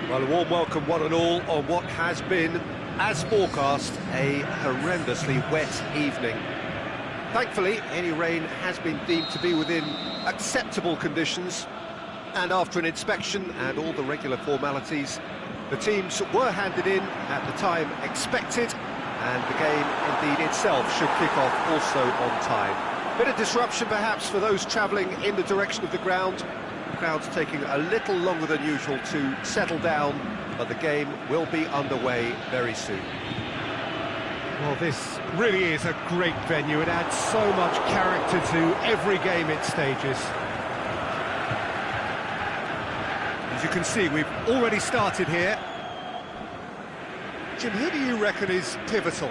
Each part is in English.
Well, a warm welcome one and all on what has been, as forecast, a horrendously wet evening. Thankfully, any rain has been deemed to be within acceptable conditions, and after an inspection and all the regular formalities, the teams were handed in at the time expected, and the game indeed itself should kick off also on time. Bit of disruption perhaps for those travelling in the direction of the ground. The crowd's taking a little longer than usual to settle down, but the game will be underway very soon. Well, this really is a great venue. It adds so much character to every game it stages. As you can see, we've already started here. Jim, who do you reckon is pivotal?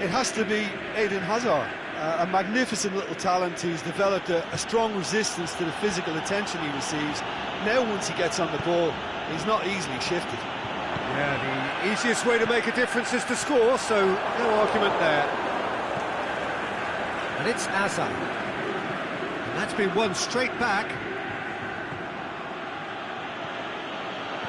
It has to be Eden Hazard, a magnificent little talent who's developed a strong resistance to the physical attention he receives. Now, once he gets on the ball, he's not easily shifted. Yeah, the easiest way to make a difference is to score, so no argument there. And it's Hazard. And that's been won straight back.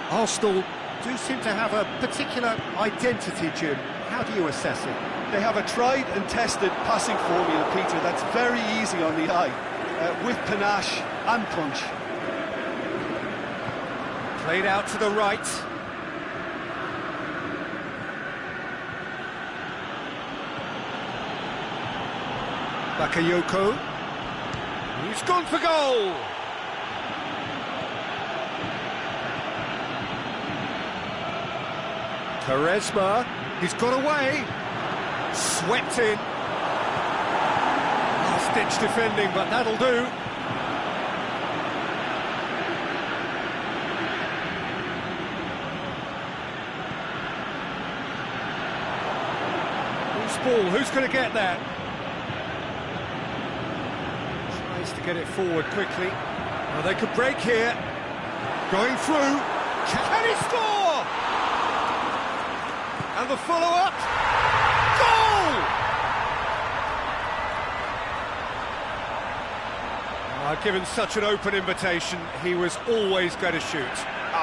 Arsenal do seem to have a particular identity, Jim. How do you assess it? They have a tried and tested passing formula, Peter, that's very easy on the eye, with panache and punch. Played out to the right. Bakayoko. He's gone for goal! Quaresma, he's got away. Swept in. Last-ditch defending, but that'll do. Loose ball, who's going to get that? Tries to get it forward quickly. Now they could break here. Going through. Can he score? And the follow-up. Given such an open invitation, he was always going to shoot.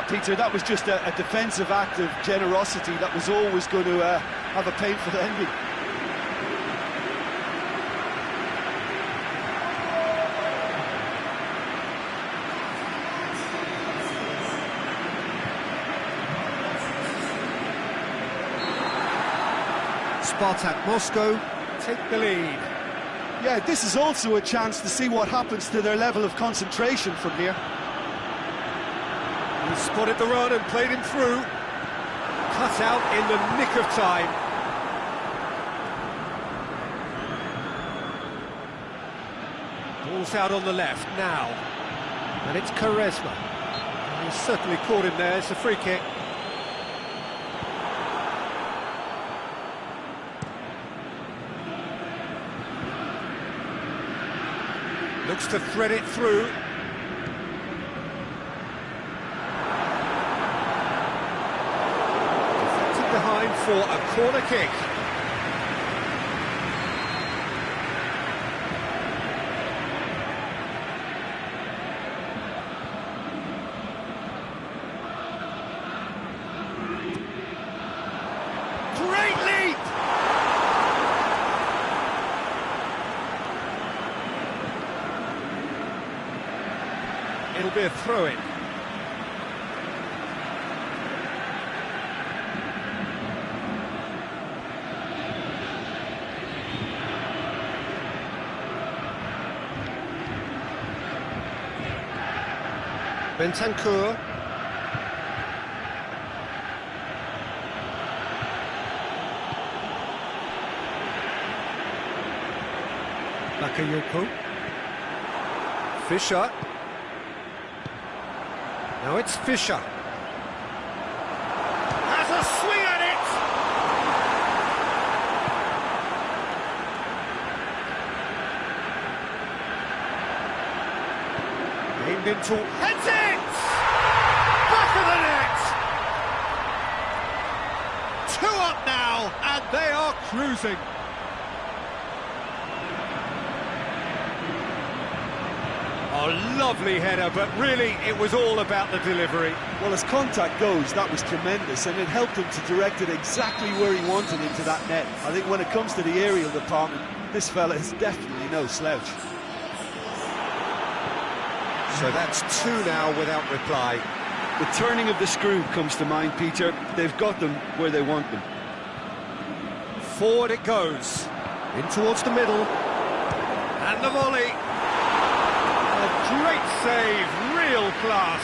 Peter, that was just a defensive act of generosity that was always going to have a painful ending. Spartak Moscow take the lead. Yeah, this is also a chance to see what happens to their level of concentration from here. He spotted the run and played him through. Cut out in the nick of time. Ball's out on the left now. And it's Quaresma. He's certainly caught him there, it's a free kick. Looks to thread it through. Deflected behind for a corner kick. Great leap! It'll be a throw-in. Bentancur. Bakayoko. Fischer. Now it's Fischer. Has a swing at it! Aimed into... Heads it! Back of the net! 2 up now, and they are cruising. Oh, Oh, lovely header, but really it was all about the delivery. Well, as contact goes, that was tremendous, and it helped him to direct it exactly where he wanted into that net. I think when it comes to the aerial department, this fella is definitely no slouch. So that's two now without reply. The turning of the screw comes to mind, Peter. They've got them where they want them. Forward it goes. In towards the middle. And the volley. A great save, real class.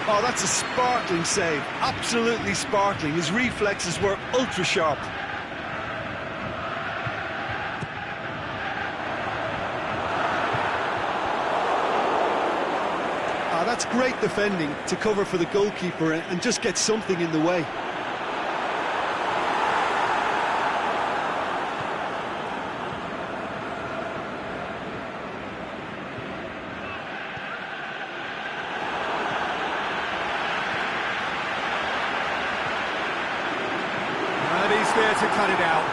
Oh, that's a sparkling save. Absolutely sparkling. His reflexes were ultra sharp. That's great defending to cover for the goalkeeper and just get something in the way. And he's there to cut it out.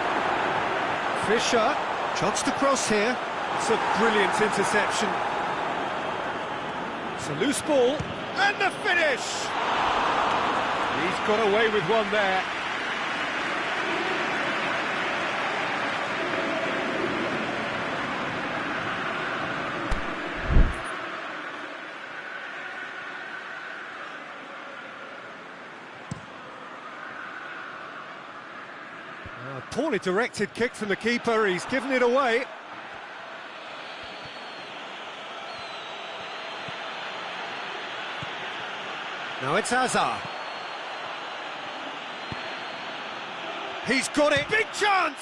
Fisher, chance to cross here. It's a brilliant interception. It's a loose ball, and the finish! He's got away with one there. A poorly directed kick from the keeper, he's given it away. Now it's Hazard. He's got it. Big chance!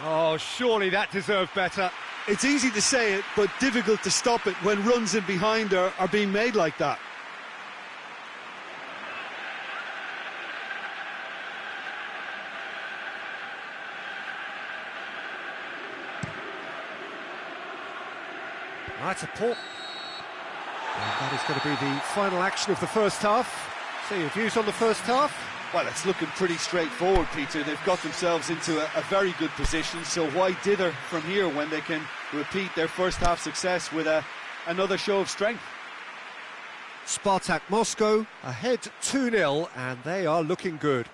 Oh, surely that deserved better. It's easy to say it, but difficult to stop it when runs in behind are being made like that. That's a poor... And that is going to be the final action of the first half. So your views on the first half? Well, it's looking pretty straightforward, Peter. They've got themselves into a very good position, so why dither from here when they can repeat their first half success with another show of strength? Spartak Moscow ahead 2-0, and they are looking good.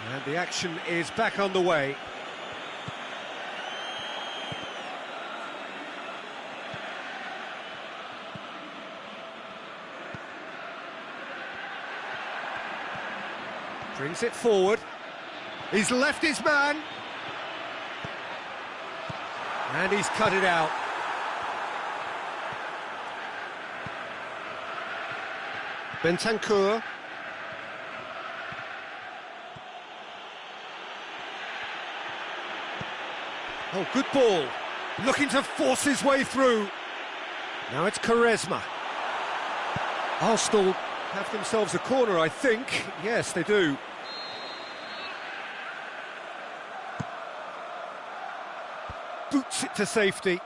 And the action is back on the way. Brings it forward. He's left his man. And he's cut it out. Bentancur. Oh, good ball. Looking to force his way through. Now it's Quaresma. Arsenal have themselves a corner, I think. Yes, they do. Boots it to safety.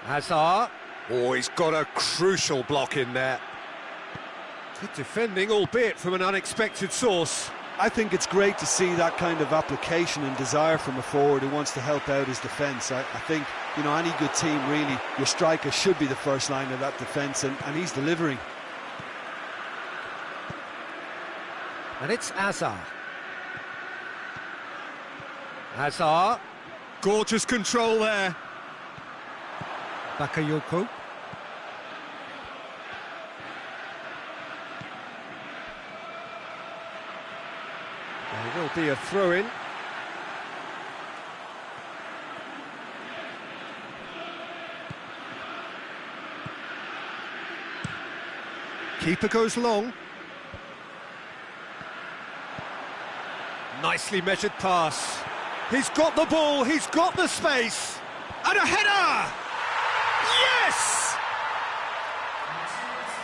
Hazard. Oh, he's got a crucial block in there. Good defending, albeit from an unexpected source. I think it's great to see that kind of application and desire from a forward who wants to help out his defence. I think, you know, any good team, really, your striker should be the first line of that defence, and he's delivering. And it's Hazard. Hazard. Gorgeous control there. Bakayoko. Will be a throw-in. Keeper goes long. Nicely measured pass. He's got the ball, he's got the space. And a header! Yes!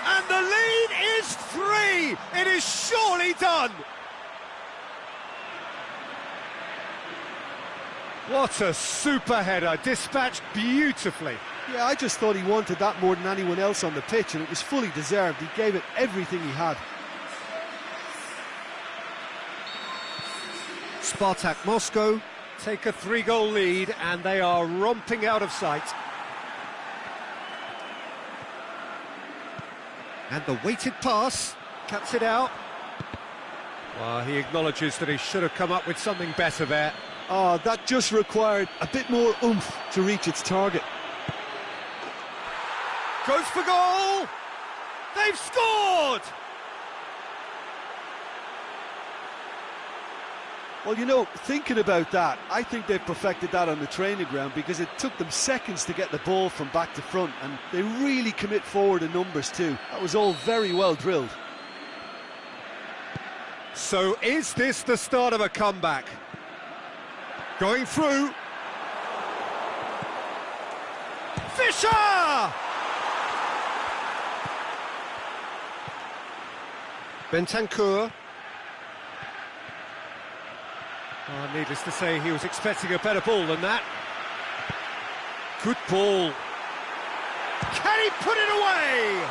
And the lead is 3! It is surely done! What a super header, dispatched beautifully. Yeah, I just thought he wanted that more than anyone else on the pitch, and it was fully deserved. He gave it everything he had. Spartak Moscow take a 3-goal lead, and they are romping out of sight. And the weighted pass cuts it out. Well, he acknowledges that he should have come up with something better there. Oh, that just required a bit more oomph to reach its target. Goes for goal! They've scored! Well, you know, thinking about that, I think they've perfected that on the training ground, because it took them seconds to get the ball from back to front, and they really commit forward in numbers too. That was all very well drilled. So is this the start of a comeback? Going through. Fischer! Bentancur. Oh, needless to say, he was expecting a better ball than that. Good ball. Can he put it away?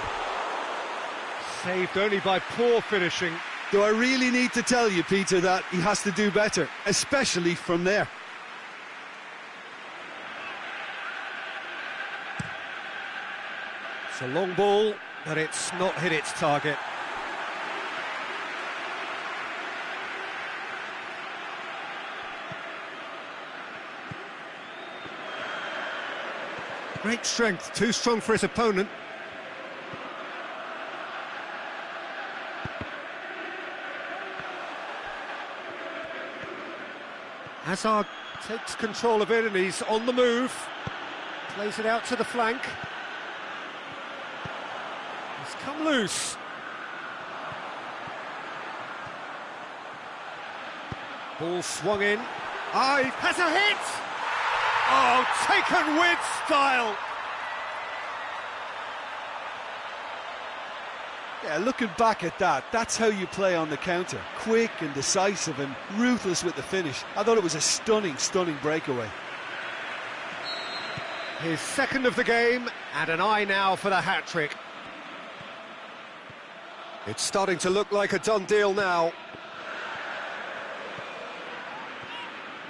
Saved only by poor finishing. Do I really need to tell you, Peter, that he has to do better, especially from there? It's a long ball, but it's not hit its target. Great strength, too strong for his opponent. Hazard takes control of it and he's on the move. Plays it out to the flank. He's come loose. Ball swung in. Ah, he has a hit! Oh, taken with style! Yeah, looking back at that, that's how you play on the counter. Quick and decisive and ruthless with the finish. I thought it was a stunning, stunning breakaway. His second of the game, and an eye now for the hat-trick. It's starting to look like a done deal now.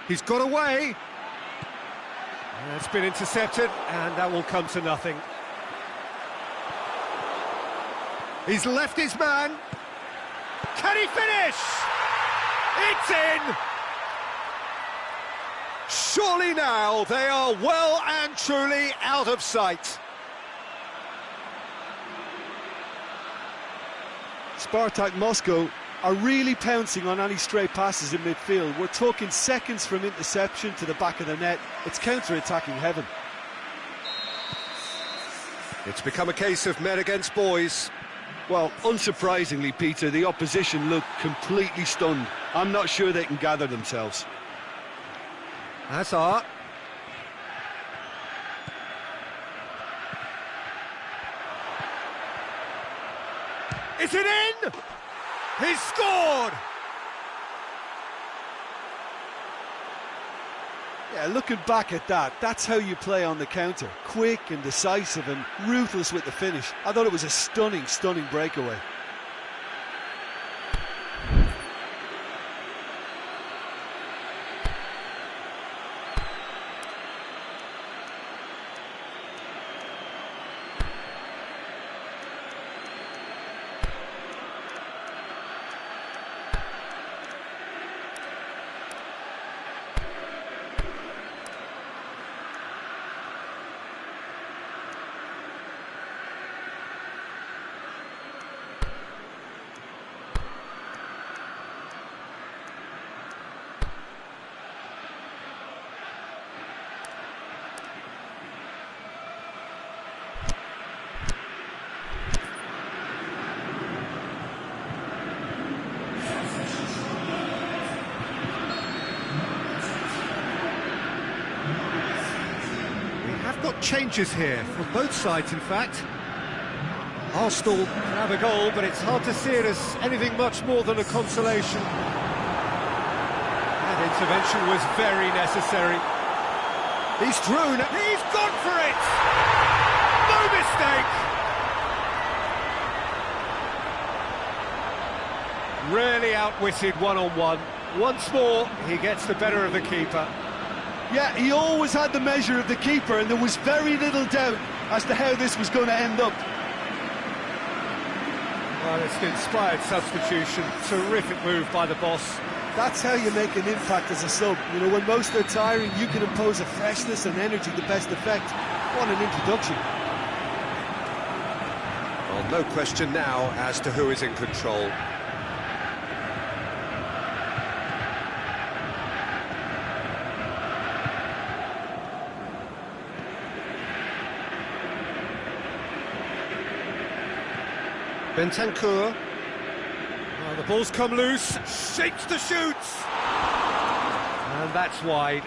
He's got away. It's been intercepted, and that will come to nothing. He's left his man. Can he finish? It's in! Surely now they are well and truly out of sight. Spartak Moscow are really pouncing on any stray passes in midfield. We're talking seconds from interception to the back of the net. It's counter-attacking heaven. It's become a case of men against boys. Well, unsurprisingly, Peter, the opposition look completely stunned. I'm not sure they can gather themselves. Hazard. Is it in? He's scored! Yeah, looking back at that, that's how you play on the counter. Quick and decisive and ruthless with the finish. I thought it was a stunning, stunning breakaway. changes here, from both sides in fact. Arsenal have a goal, but it's hard to see it as anything much more than a consolation. That intervention was very necessary. He's thrown, he's gone for it! No mistake! Really outwitted one-on-one. Once more, he gets the better of the keeper. Yeah, he always had the measure of the keeper, and there was very little doubt as to how this was going to end up. Well, it's an inspired substitution. Terrific move by the boss. That's how you make an impact as a sub. You know, when most are tiring, you can impose a freshness and energy to best effect. What an introduction. Well, no question now as to who is in control. Bentancur. Well, the ball's come loose, shapes to shoot! And that's wide.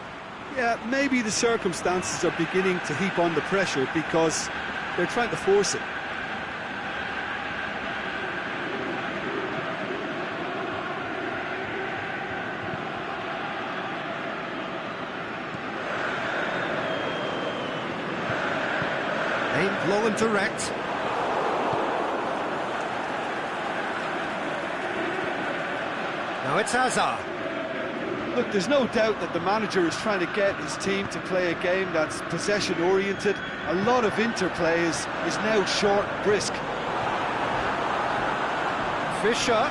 Yeah, maybe the circumstances are beginning to heap on the pressure because they're trying to force it. Aimed long and direct. Now it's Hazard. Look, there's no doubt that the manager is trying to get his team to play a game that's possession-oriented. A lot of interplay is now short and brisk. Fisher.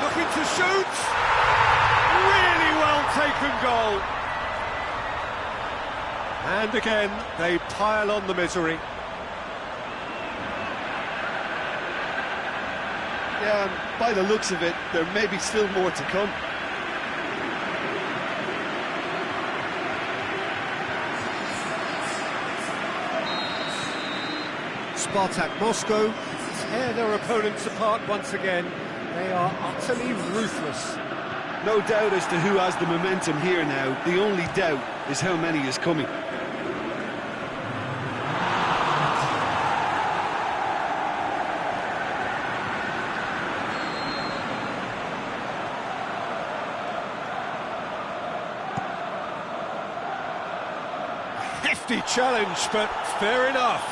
Looking to shoot. Really well taken goal. And again, they pile on the misery. Yeah, and by the looks of it, there may be still more to come. Spartak Moscow Tear their opponents apart once again. They are utterly ruthless. No doubt as to who has the momentum here now. The only doubt is how many is coming. Hefty challenge, but fair enough.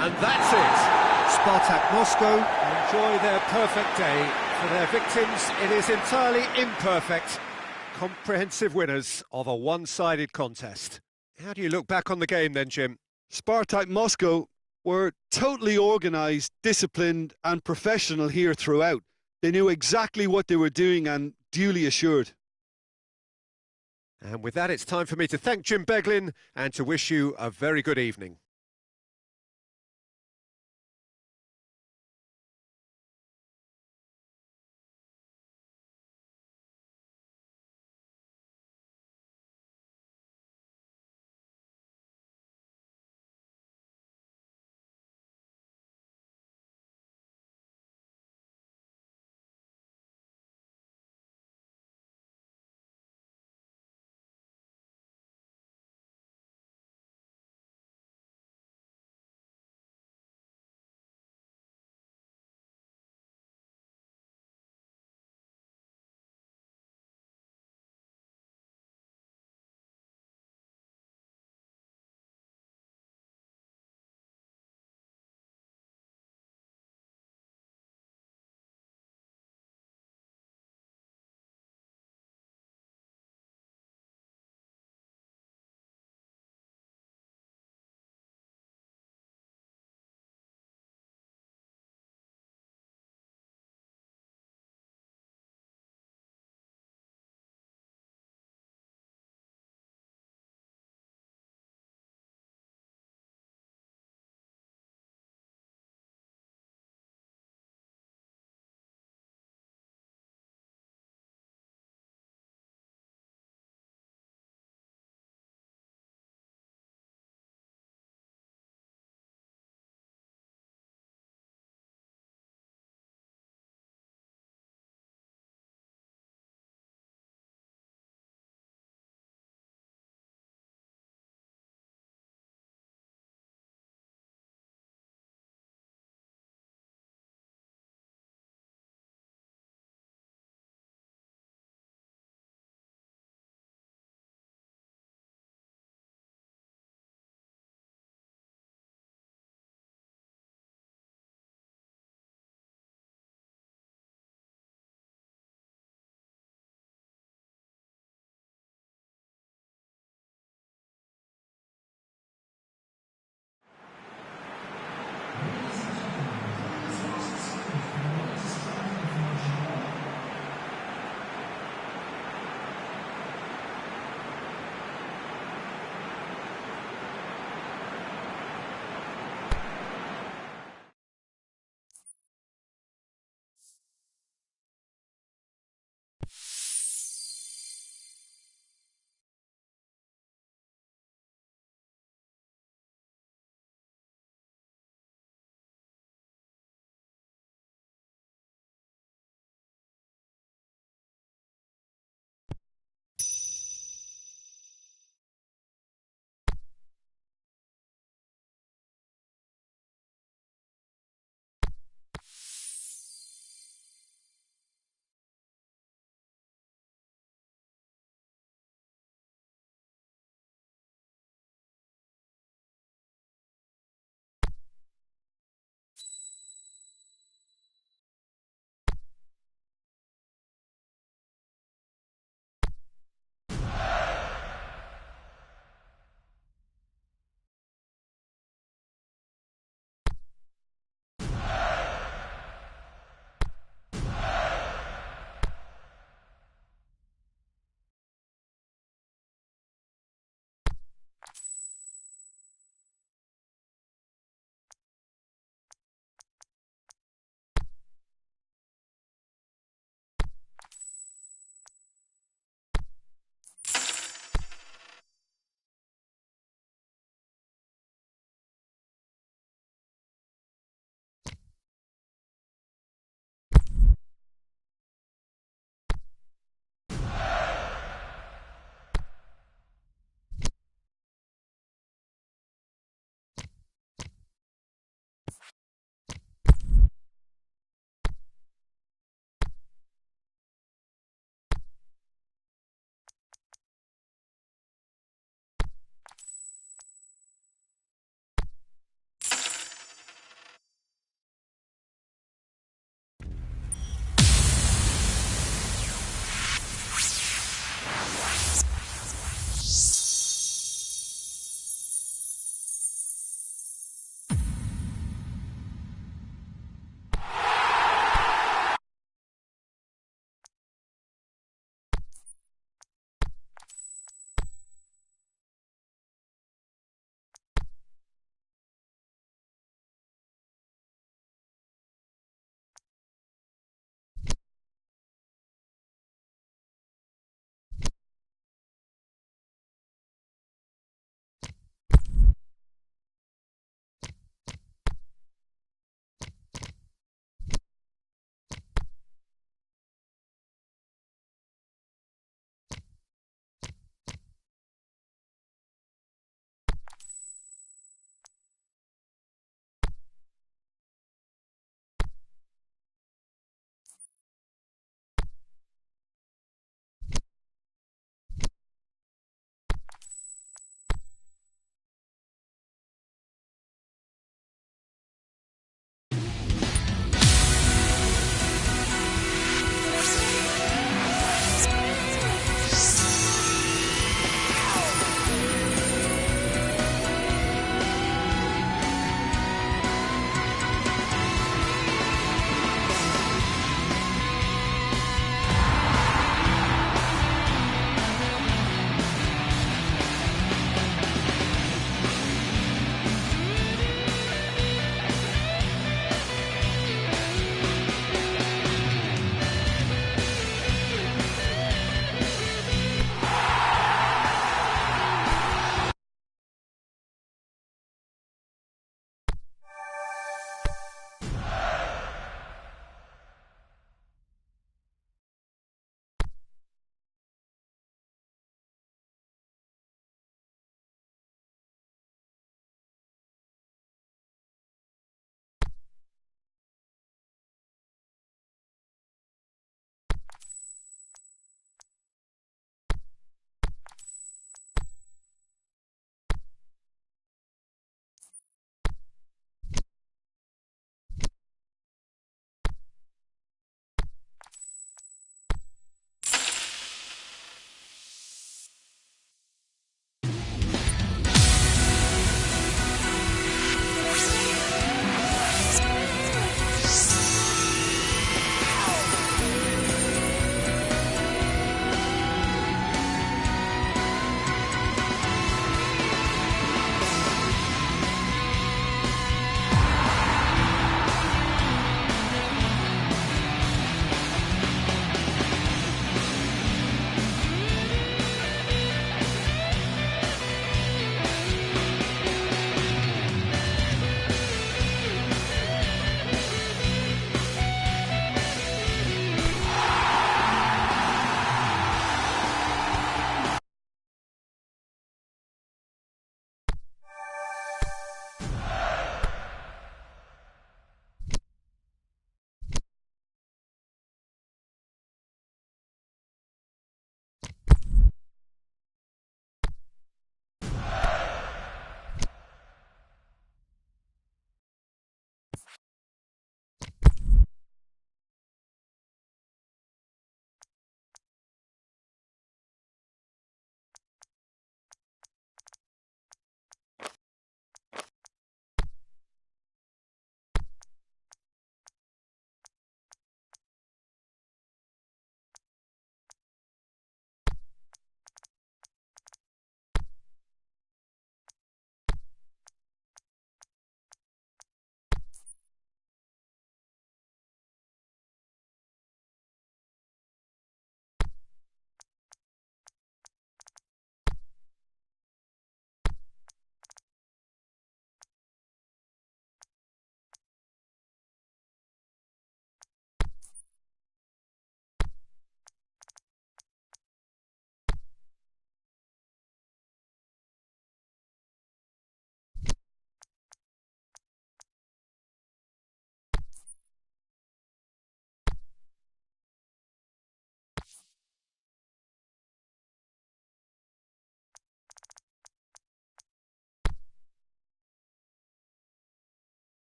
And that's it. Spartak Moscow Enjoy their perfect day. For their victims, it is entirely imperfect. Comprehensive winners of a one-sided contest. How do you look back on the game then, Jim? Spartak Moscow were totally organised, disciplined and professional here throughout. They knew exactly what they were doing and duly assured. And with that, it's time for me to thank Jim Beglin and to wish you a very good evening.